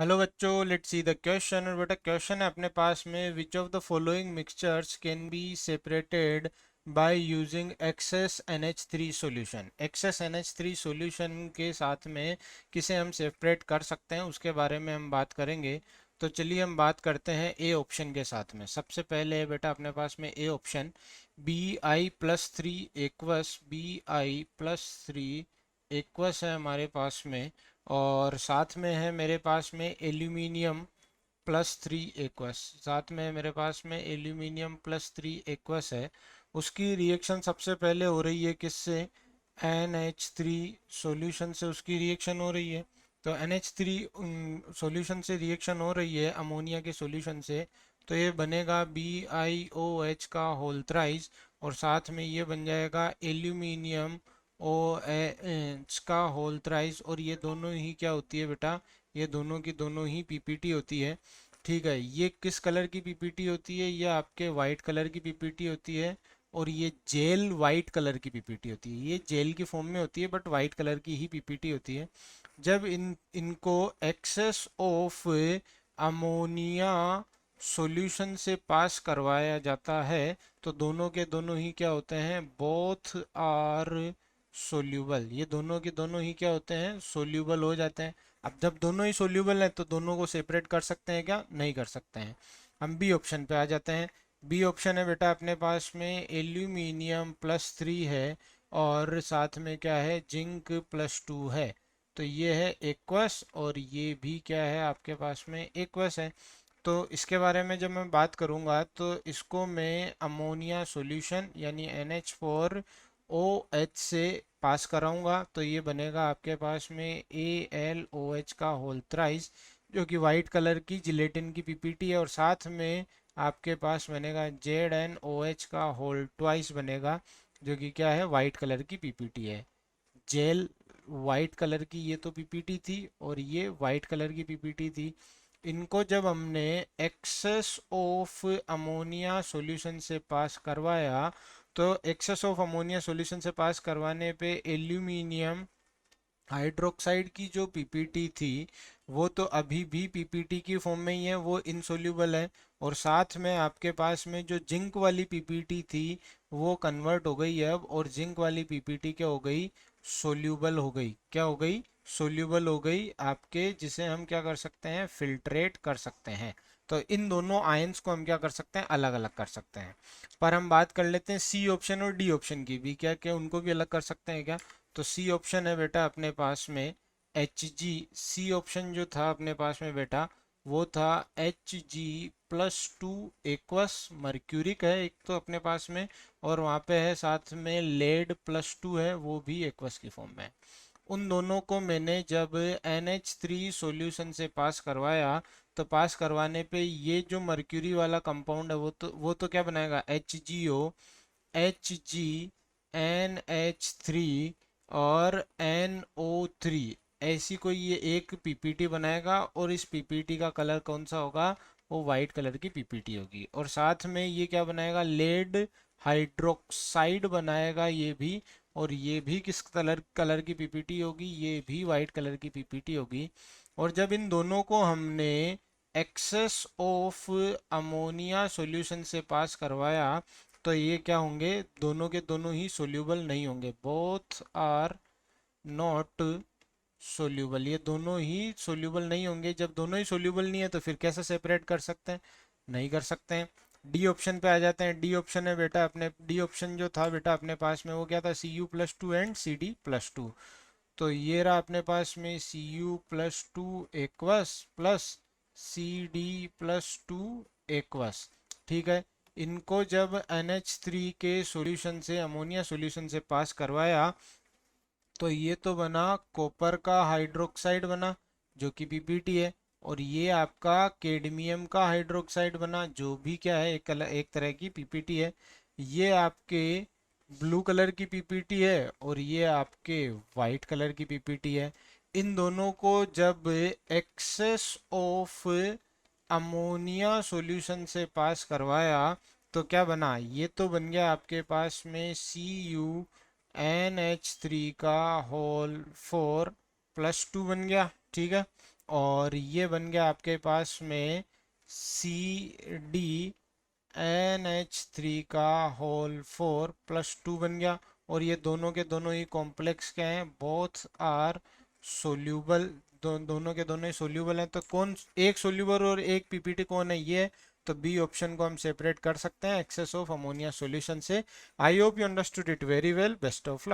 Hello बच्चों, let's see the question. और बेटा क्वेश्चन है अपने पास में, which of the following mixtures can be separated by using excess NH3 solution. Excess NH3 solution के साथ में किसे हम सेपरेट कर सकते हैं उसके बारे में हम बात करेंगे। तो चलिए हम बात करते हैं ए ऑप्शन के साथ में। सबसे पहले है बेटा अपने पास में A option, Bi+3 aqueous, Bi+3 aqueous है हमारे पास में। और साथ में है मेरे पास में एल्यूमिनियम+3 एक्वस, साथ में मेरे पास में एल्यूमिनियम+3 एक्वस है। उसकी रिएक्शन सबसे पहले हो रही है किससे? NH3 सॉल्यूशन से उसकी रिएक्शन हो रही है। तो NH3 सॉल्यूशन से रिएक्शन हो रही है अमोनिया के सॉल्यूशन से, तो ये बनेगा BiOH का होल थ्राइस। और साथ में ये बन जाएगा एल्यूमिनियम OH का होल थ्राइस। और ये दोनों ही क्या होती है बेटा? ये दोनों की दोनों ही पीपीटी होती है। ठीक है, ये किस कलर की पीपीटी होती है? ये आपके वाइट कलर की पीपीटी होती है। और ये जेल वाइट कलर की पीपीटी होती है। ये जेल की फॉर्म में होती है बट वाइट कलर की ही पीपीटी होती है। जब इनको एक्सेस ऑफ अमोनिया सॉल्यूशन से पास करवाया जाता है तो दोनों के दोनों ही क्या होते हैं? Both are soluble. ये दोनों के दोनों ही क्या होते हैं? सोल्यूबल हो जाते हैं। अब जब दोनों ही सोल्यूबल है तो दोनों को सेपरेट कर सकते हैं क्या? नहीं कर सकते हैं। हम बी ऑप्शन पे आ जाते हैं। बी ऑप्शन है बेटा अपने पास में एल्यूमिनियम+3 है और साथ में क्या है? जिंक+2 है। तो ये है एक्वस और ये भी क्या है आपके पास में? एक्वस है। तो इसके बारे में जब मैं बात करूंगा तो इसको मैं अमोनिया सॉल्यूशन यानी NH4OH से पास कराऊंगा तो ये बनेगा आपके पास में AlOH का होल थ्राइस, जो कि वाइट कलर की जिलेटिन की पीपीटी है। और साथ में आपके पास बनेगा ZnOH का होल ट्वाइस बनेगा, जो कि क्या है? वाइट कलर की पीपीटी है। जेल वाइट कलर की ये तो पीपीटी थी और ये वाइट कलर की पीपीटी थी। इनको जब हमने एक्सेस ऑफ अमोनिया सॉल्यूशन से पास करवाया तो एक्सेस ऑफ अमोनिया सॉल्यूशन से पास करवाने पे एल्यूमिनियम हाइड्रोक्साइड की जो पीपीटी थी वो तो अभी भी पीपीटी की फॉर्म में ही है, वो इनसोल्यूबल है। और साथ में आपके पास में जो जिंक वाली पीपीटी थी वो कन्वर्ट हो गई है अब, और जिंक वाली पीपीटी क्या हो गई? सोल्यूबल हो गई। क्या हो गई? सोल्यूबल हो गई आपके, जिसे हम क्या कर सकते हैं? फिल्ट्रेट कर सकते हैं। तो इन दोनों आयंस को हम क्या कर सकते हैं? अलग अलग कर सकते हैं। पर हम बात कर लेते हैं सी ऑप्शन और डी ऑप्शन की भी, क्या क्या उनको भी अलग कर सकते हैं क्या? तो सी ऑप्शन है बेटा अपने पास में Hg। सी ऑप्शन जो था अपने पास में बेटा वो था Hg+2 एक्वस, मर्क्यूरिक है एक तो अपने पास में, और वहाँ पे है साथ में लेड+2 है, वो भी एक्वस की फॉर्म में है। उन दोनों को मैंने जब NH3 सॉल्यूशन से पास करवाया तो पास करवाने पे ये जो मर्क्यूरी वाला कंपाउंड है वो तो क्या बनाएगा? HgO, HgNH3 और NO3। ऐसी कोई ये एक पीपीटी बनाएगा और इस पीपीटी का कलर कौन सा होगा? वो वाइट कलर की पीपीटी होगी। और साथ में ये क्या बनाएगा? लेड हाइड्रोक्साइड बनाएगा ये भी। और ये भी किस कलर कलर की पीपीटी होगी? ये भी वाइट कलर की पीपीटी होगी। और जब इन दोनों को हमने एक्सेस ऑफ अमोनिया सॉल्यूशन से पास करवाया तो ये क्या होंगे? दोनों के दोनों ही सोल्यूबल नहीं होंगे। Both are not soluble. ये दोनों ही सोल्यूबल नहीं होंगे। जब दोनों ही सोल्यूबल नहीं है तो फिर कैसे सेपरेट कर सकते हैं? नहीं कर सकते हैं। डी ऑप्शन पे आ जाते हैं। डी ऑप्शन है बेटा अपने, डी ऑप्शन जो था बेटा अपने पास में वो क्या था? Cu+2 and Cd+2। तो ये रहा अपने पास में Cu+2 aqueous plus Cd+2 aqueous. ठीक है, इनको जब NH3 के सॉल्यूशन से, अमोनिया सॉल्यूशन से पास करवाया तो ये तो बना कॉपर का हाइड्रोक्साइड बना, जो कि पीपीटी है। और ये आपका कैडमियम का हाइड्रोक्साइड बना, जो भी क्या है? एक तरह की पीपीटी है। ये आपके ब्लू कलर की पीपीटी है और ये आपके वाइट कलर की पीपीटी है। इन दोनों को जब एक्सेस ऑफ अमोनिया सॉल्यूशन से पास करवाया तो क्या बना? ये तो बन गया आपके पास में CuNH3 का होल 4+2 बन गया। ठीक है, और ये बन गया आपके पास में CdNH3 का होल 4 प्लस 2 बन गया। और ये दोनों के दोनों ही कॉम्प्लेक्स क्या हैं, बोथ आर सोल्यूबल, दोनों के दोनों ही सोल्यूबल हैं। तो कौन एक सोल्यूबल और एक पीपीटी कौन है, ये है। तो बी ऑप्शन को हम सेपरेट कर सकते हैं एक्सेस ऑफ अमोनिया सॉल्यूशन से। I hope you understood it very well, best of luck.